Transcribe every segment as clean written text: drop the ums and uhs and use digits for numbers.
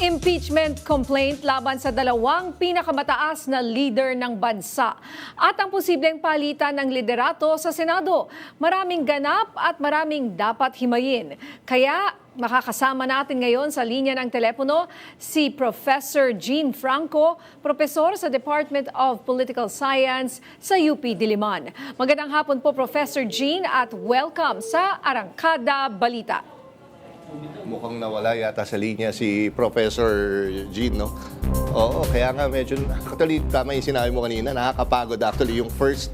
Impeachment complaint laban sa dalawang pinakamataas na leader ng bansa at ang posibleng palitan ng liderato sa Senado. Maraming ganap at maraming dapat himayin. Kaya makakasama natin ngayon sa linya ng telepono si Professor Jean Franco, profesor sa Department of Political Science sa UP Diliman. Magandang hapon po, Professor Jean, at welcome sa Arangkada Balita. Mukhang nawala yata sa linya si Professor Jean, no? Oo, kaya nga medyo, actually, tama yung sinabi mo kanina, nakakapagod actually yung first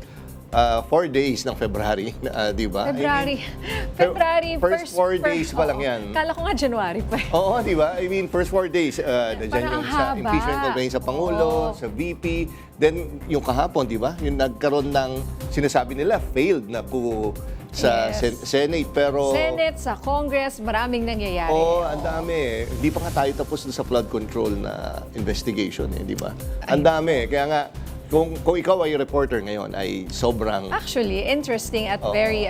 4 days ng February, di ba? February, first 4 days pa lang yan. Kala ko nga January pa. Oo, di ba? I mean, first 4 days, nandiyan yung sa haba. impeachment complaint sa Pangulo, sa VP, then yung kahapon, di ba? Yung nagkaroon ng, sinasabi nila, failed na po sa Senate, pero... Senate, sa Congress, maraming nangyayari. Oo, ang dami. Hindi pa nga tayo tapos sa flood control na investigation, di ba? Ang dami. Kaya nga, kung ikaw ay reporter ngayon, ay sobrang... Actually, interesting at very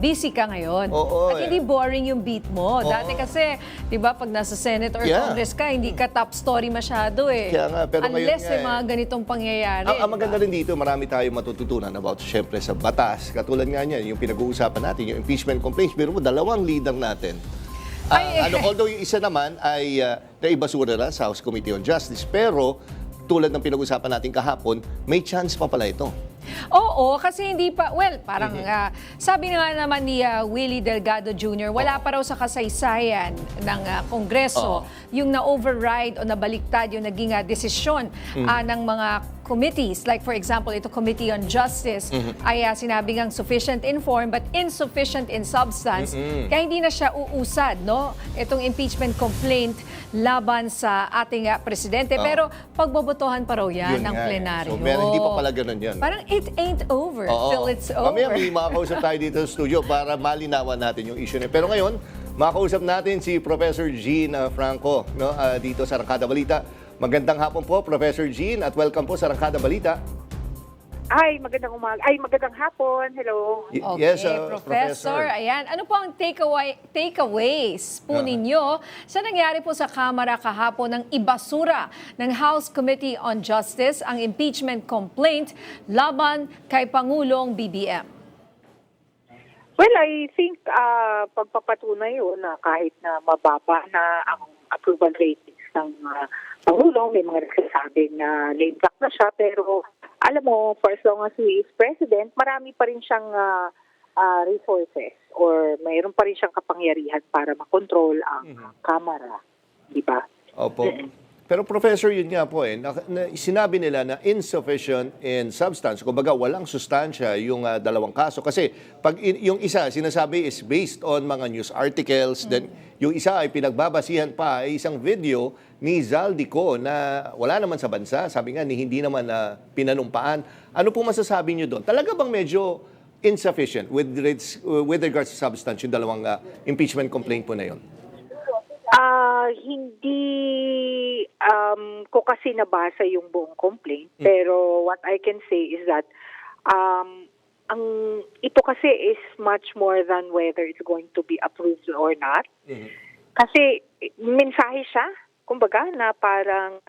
busy ka ngayon. Oo, at hindi boring yung beat mo. Dati kasi, 'di ba, pag nasa Senate or Congress ka, hindi ka top story masyado eh. Kaya nga, pero unless ngayon may mga ganitong pangyayari. Ang maganda rin dito, marami tayong matututunan about syempre sa batas. Katulad nga niyan, yung pinag-uusapan natin, yung impeachment complaints. Pero dalawang leader natin. Although yung isa naman ay naibasura na sa House Committee on Justice, pero tulad ng pinag-usapan natin kahapon, may chance pa pala ito. Oo, kasi hindi pa, parang sabi nga naman ni Willie Delgado Jr., wala pa raw sa kasaysayan ng Kongreso yung na-override o nabaliktad yung naging desisyon ng mga committees. Like for example, ito Committee on Justice ay sinabi ngang sufficient in form but insufficient in substance. Kaya hindi na siya uusad, no? Itong impeachment complaint laban sa ating presidente. Pero pagbobotohan pa raw yan ng plenaryo. So, meron hindi pa pala ganun yan. Parang it ain't over till it's over. Mamaya may makakausap tayo dito sa studio para malinawan natin yung issue niya. Pero ngayon, makakausap natin si Professor Jean Franco, no? Dito sa Arangkada Balita. Magandang hapon po, Professor Jean, at welcome po sa Arangkada Balita. Ay, magandang umaga. Ay, magandang hapon. Hello. Okay, Yes, Professor. Ayan, ano po ang takeaways po ninyo sa nangyari po sa Kamara kahapon ng ibasura ng House Committee on Justice ang impeachment complaint laban kay Pangulong BBM? Well, I think pagpapatunay yun na kahit na mababa na ang approval ratings ng Pangulo, may mga nagsasabing na lame duck na siya, pero alam mo, for as long as he is president, marami pa rin siyang resources or mayroon pa rin siyang kapangyarihan para makontrol ang Kamara. Di ba? Opo. Pero Professor, yun nga po sinabi nila na insufficient in substance. Kumbaga, walang sustansya yung dalawang kaso. Kasi pag yung isa, sinasabi is based on mga news articles. Then yung isa ay pinagbabasihan pa ay isang video ni Zaldico na wala naman sa bansa. Sabi nga, hindi naman pinanumpaan. Ano po masasabi niyo doon? Talaga bang medyo insufficient with regards to substance yung dalawang impeachment complaint po na yun? Hindi ko kasi nabasa yung buong complaint, pero what I can say is that ito kasi is much more than whether it's going to be approved or not. Kasi mensahe siya, kumbaga, na parang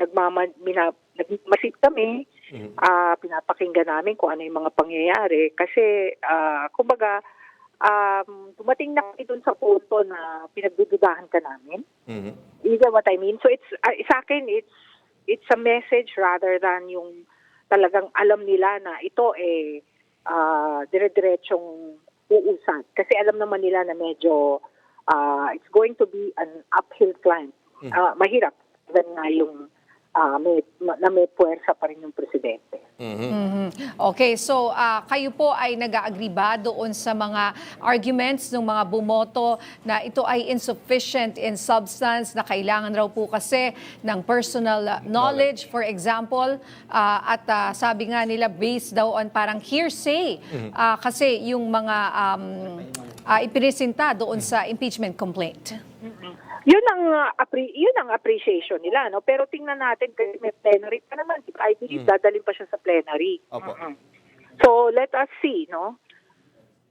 nagmasid kami, pinapakinggan namin kung ano yung mga pangyayari. Kasi, kumbaga, dumating na kami dun sa punto na pinagdududahan ka namin. You get what I mean? So it's sa akin, it's a message rather than yung talagang alam nila na ito dire-diretsong uusad. Kasi alam naman nila na medyo it's going to be an uphill climb. Mahirap. Then nga yung may puwersa pa rin yung presidente. Okay, so kayo po ay nag-agree ba doon sa mga arguments ng mga bumoto na ito ay insufficient in substance, na kailangan raw po kasi ng personal knowledge, for example, at sabi nga nila based daw on parang hearsay kasi yung mga ipinisenta doon sa impeachment complaint? Yun ang appreciation nila, no? Pero tingnan natin kasi may plenary pa naman. I believe dadalhin pa siya sa plenary. Opo. So let us see, no?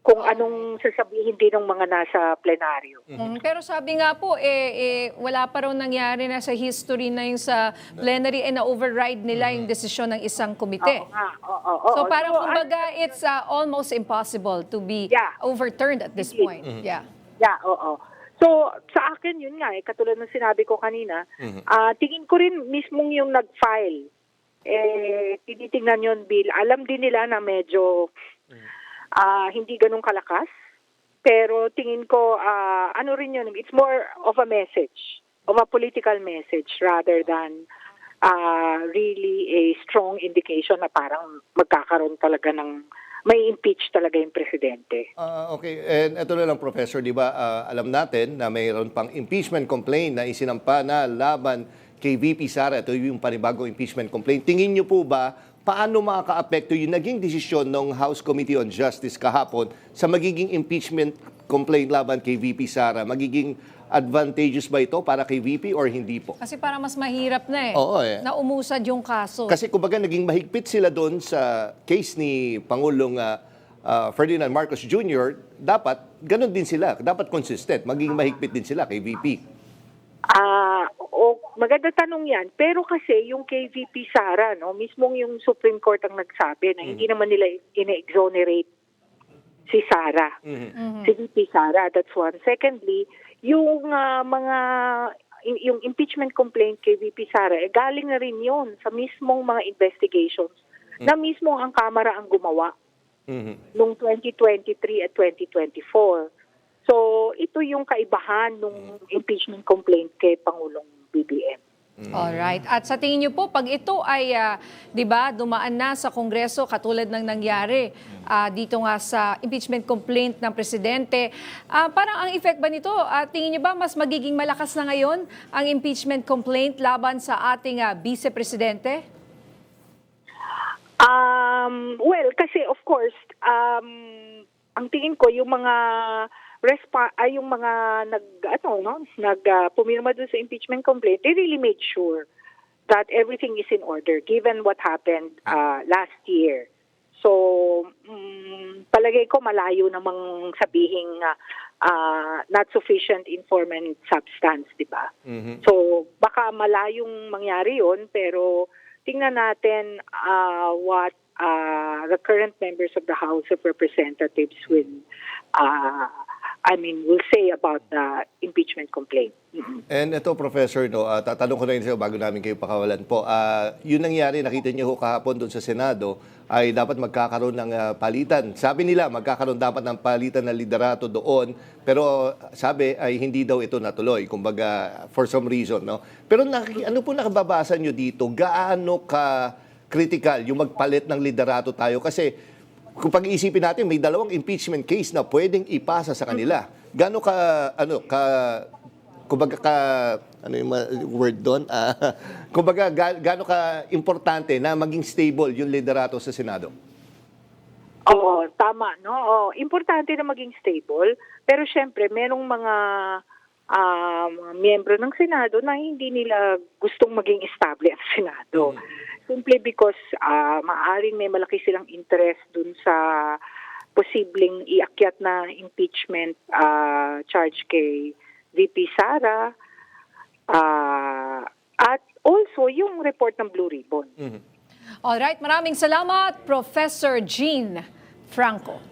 kung anong sasabihin din ng mga nasa plenaryo. Pero sabi nga po, wala pa raw nangyari na sa history na yung sa plenary na-override nila yung desisyon ng isang komite. Oo nga, oo. So parang So, kumbaga, it's almost impossible to be Yeah. overturned at this point. Yeah. Yeah, oo. So, sa akin yun nga, katulad ng sinabi ko kanina, tingin ko rin mismong yung nag-file, tinitingnan yun, Bill. Alam din nila na medyo hindi ganun kalakas, pero tingin ko, ano rin yun, it's more of a message, of a political message rather than really a strong indication na parang magkakaroon talaga ng may impeach talaga yung presidente. Okay, and ito na lang, Professor, di ba, alam natin na mayroon pang impeachment complaint na isinampa na laban kay VP Sara. Ito yung panibagong impeachment complaint. Tingin niyo po ba, paano makaka-apekto yung naging desisyon ng House Committee on Justice kahapon sa magiging impeachment complaint laban kay VP Sara? Magiging advantageous ba ito para kay VP or hindi po? Kasi para mas mahirap na Oo, na umusad yung kaso. Kasi kumbaga naging mahigpit sila doon sa case ni Pangulong Ferdinand Marcos Jr., dapat ganun din sila. Dapat consistent. Maging mahigpit din sila kay VP. Maganda tanong yan. Pero kasi yung kay VP Sara, no, mismong yung Supreme Court ang nagsabi na hindi naman nila ina-exonerate si Sara. Si VP Sara, that's one. Secondly, yung yung impeachment complaint kay VP Sara, galing na rin yun sa mismong mga investigations na mismong ang Kamara ang gumawa noong 2023 at 2024. So, ito yung kaibahan ng impeachment complaint kay Pangulong BBM. Alright. At sa tingin niyo po, pag ito ay, di ba, dumaan na sa Kongreso katulad ng nangyari dito nga sa impeachment complaint ng Presidente, parang ang effect ba nito, tingin niyo ba mas magiging malakas na ngayon ang impeachment complaint laban sa ating Vice Presidente? Well, kasi of course, ang tingin ko yung mga yung mga pumirma doon sa impeachment complaint, they really made sure that everything is in order given what happened last year. So, palagay ko malayo namang sabihing not sufficient informant substance, di ba? So, baka malayong mangyari yun, pero tingnan natin what the current members of the House of Representatives will say about the impeachment complaint. And ito, Professor, tatanong ko na yun sa'yo bago namin kayo pakawalan po. Yun nangyari, nakita niyo kahapon doon sa Senado, ay dapat magkakaroon ng palitan. Sabi nila, magkakaroon dapat ng palitan na liderato doon, pero sabi ay hindi daw ito natuloy, kumbaga for some reason. No? Pero ano po nakababasa niyo dito? Gaano ka critical yung magpalit ng liderato tayo? Kasi kung pag-iisipin natin, may dalawang impeachment case na pwedeng ipasa sa kanila. Gaano ano yung word doon? Kumbaga, gaano ka importante na maging stable yung liderato sa Senado? Oo, tama, no? Importante na maging stable, pero syempre, merong mga miyembro ng Senado na hindi nila gustong maging estable ang Senado. Simply because maaring may malaki silang interest dun sa posibleng iakyat na impeachment charge kay VP Sara at also yung report ng Blue Ribbon. Alright, maraming salamat, Professor Jean Franco.